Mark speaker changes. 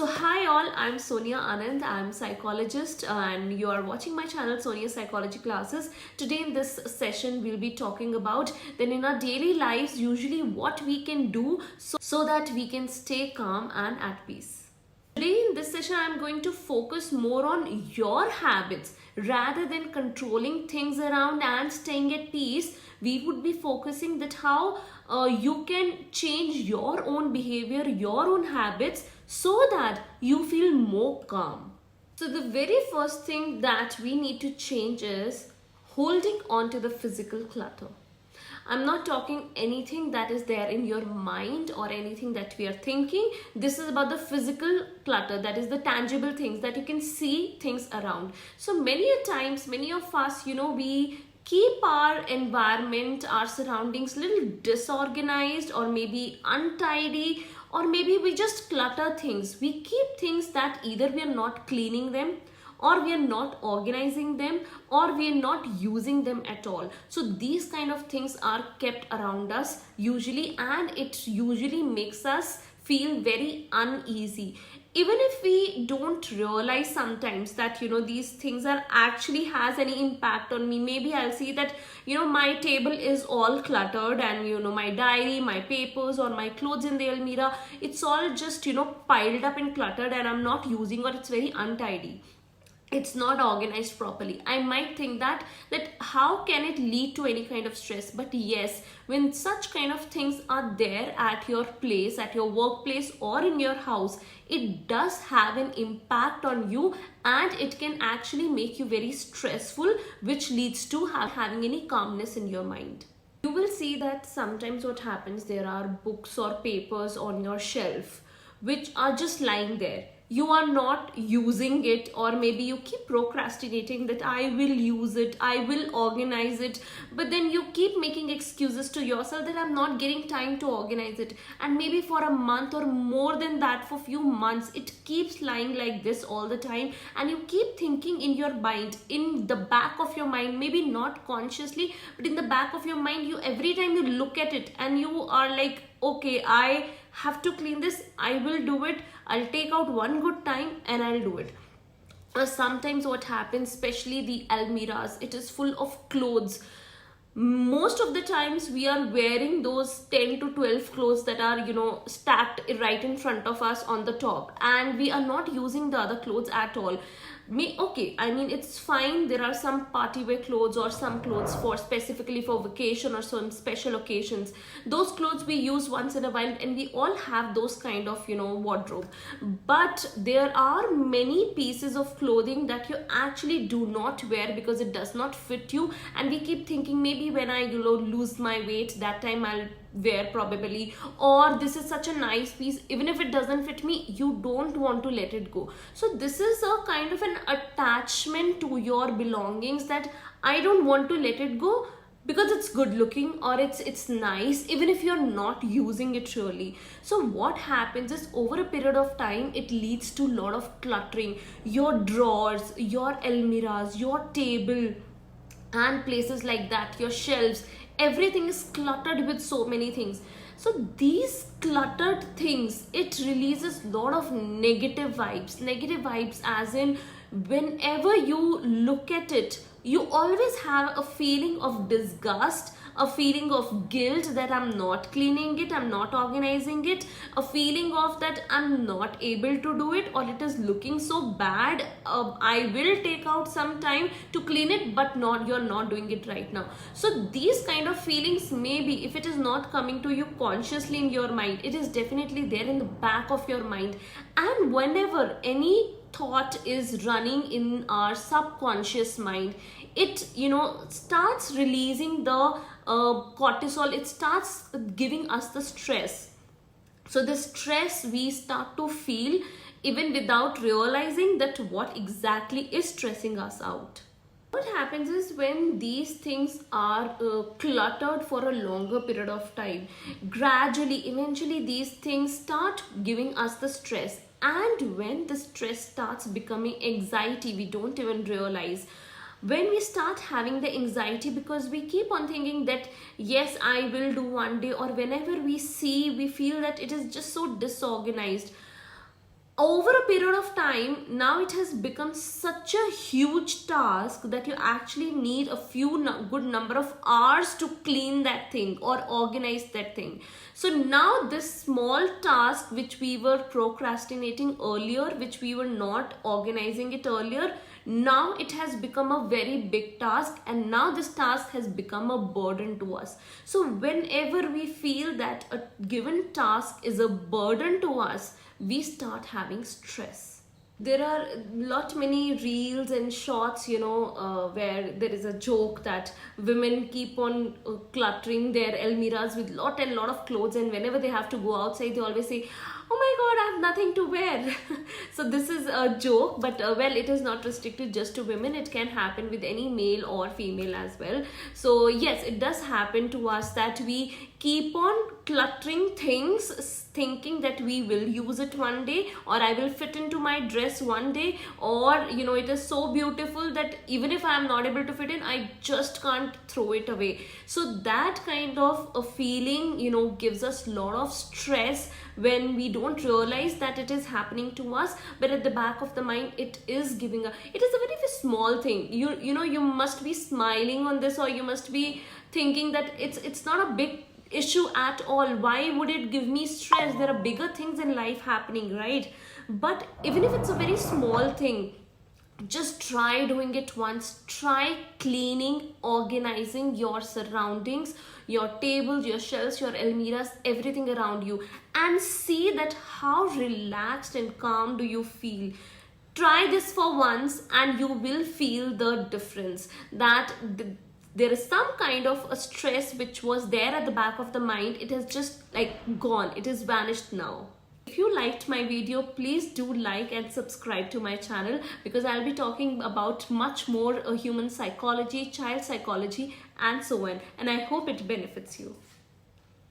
Speaker 1: So hi all, I'm Sonia Anand. I'm psychologist and you are watching my channel Sonia Psychology classes. Today in this session we'll be talking about then in our daily lives usually what we can do so that we can stay calm and at peace. Today in this session I'm going to focus more on your habits rather than controlling things around and staying at peace. We would be focusing that how you can change your own behavior, your own habits so that you feel more calm. So the very first thing that we need to change is holding on to the physical clutter. I'm not talking anything that is there in your mind or anything that we are thinking. This is about the physical clutter, that is the tangible things that you can see things around. So many a times, many of us, we keep our environment, our surroundings little disorganized or maybe untidy, or maybe we just clutter things. We keep things that either we are not cleaning them, or we are not organizing them, or we are not using them at all. So these kind of things are kept around us usually, and it usually makes us feel very uneasy. Even if we don't realize sometimes that these things are actually has any impact on me. Maybe I'll see that my table is all cluttered, and my diary, my papers, or my clothes in the almirah, it's all just piled up and cluttered, and I'm not using, or it's very untidy, it's not organized properly. I might think that how can it lead to any kind of stress? But yes, when such kind of things are there at your place, at your workplace, or in your house, it does have an impact on you, and it can actually make you very stressful, which leads to having any calmness in your mind. You will see that sometimes what happens, there are books or papers on your shelf which are just lying there. You are not using it, or maybe you keep procrastinating that I will use it, I will organize it, but then you keep making excuses to yourself that I'm not getting time to organize it. And maybe for a month or more than that, for few months, it keeps lying like this all the time, and you keep thinking in your mind, in the back of your mind, maybe not consciously, but in the back of your mind, you every time you look at it and you are like, okay, I have to clean this, I will do it, I'll take out one good time and I'll do it. Sometimes what happens, especially the almirahs, it is full of clothes. Most of the times we are wearing those 10 to 12 clothes that are stacked right in front of us on the top, and we are not using the other clothes at all. It's fine, there are some party wear clothes or some clothes for specifically for vacation or some special occasions. Those clothes we use once in a while, and we all have those kind of wardrobe. But there are many pieces of clothing that you actually do not wear because it does not fit you, and we keep thinking maybe when I lose my weight, that time I'll wear probably, or this is such a nice piece, even if it doesn't fit me, you don't want to let it go. So this is a kind of an attachment to your belongings, that I don't want to let it go because it's good looking, or it's nice, even if you're not using it really. So what happens is, over a period of time, it leads to a lot of cluttering. Your drawers, your almirahs, your table, and places like that, your shelves, everything is cluttered with so many things. So these cluttered things, it releases a lot of negative vibes, as in whenever you look at it, you always have a feeling of disgust, a feeling of guilt that I'm not cleaning it, I'm not organizing it, a feeling of that I'm not able to do it, or it is looking so bad, I will take out some time to clean it, but you're not doing it right now. So these kind of feelings, maybe if it is not coming to you consciously in your mind, it is definitely there in the back of your mind. And whenever any thought is running in our subconscious mind, it starts releasing the cortisol, it starts giving us the stress. So the stress we start to feel even without realizing that what exactly is stressing us out. What happens is, when these things are cluttered for a longer period of time, gradually, eventually these things start giving us the stress. And when the stress starts becoming anxiety, we don't even realize. When we start having the anxiety because we keep on thinking that yes, I will do one day, or whenever we feel that it is just so disorganized, over a period of time, now it has become such a huge task that you actually need a good number of hours to clean that thing or organize that thing. So now this small task which we were procrastinating earlier, which we were not organizing it earlier, now it has become a very big task, and now this task has become a burden to us. So whenever we feel that a given task is a burden to us, we start having stress. There are lot many reels and shorts, where there is a joke that women keep on cluttering their almiras with lot and lot of clothes, and whenever they have to go outside, they always say, oh my god, I have nothing to wear. So this is a joke, but well, it is not restricted just to women. It can happen with any male or female as well. So yes, it does happen to us that we keep on cluttering things, thinking that we will use it one day, or I will fit into my dress one day, or it is so beautiful that even if I am not able to fit in, I just can't throw it away. So that kind of a feeling gives us a lot of stress when we don't realize that it is happening to us, but at the back of the mind it is a very small thing. You must be smiling on this, or you must be thinking that it's not a big issue at all. Why would it give me stress? There are bigger things in life happening, right? But even if it's a very small thing, just try doing it once. Try cleaning, organizing your surroundings, your tables, your shelves, your almiras, everything around you, and see that how relaxed and calm do you feel. Try this for once and you will feel the difference, that there is some kind of a stress which was there at the back of the mind. It has just gone, it is vanished now. If you liked my video, please do like and subscribe to my channel, because I'll be talking about much more human psychology, child psychology, and so on, and I hope it benefits you.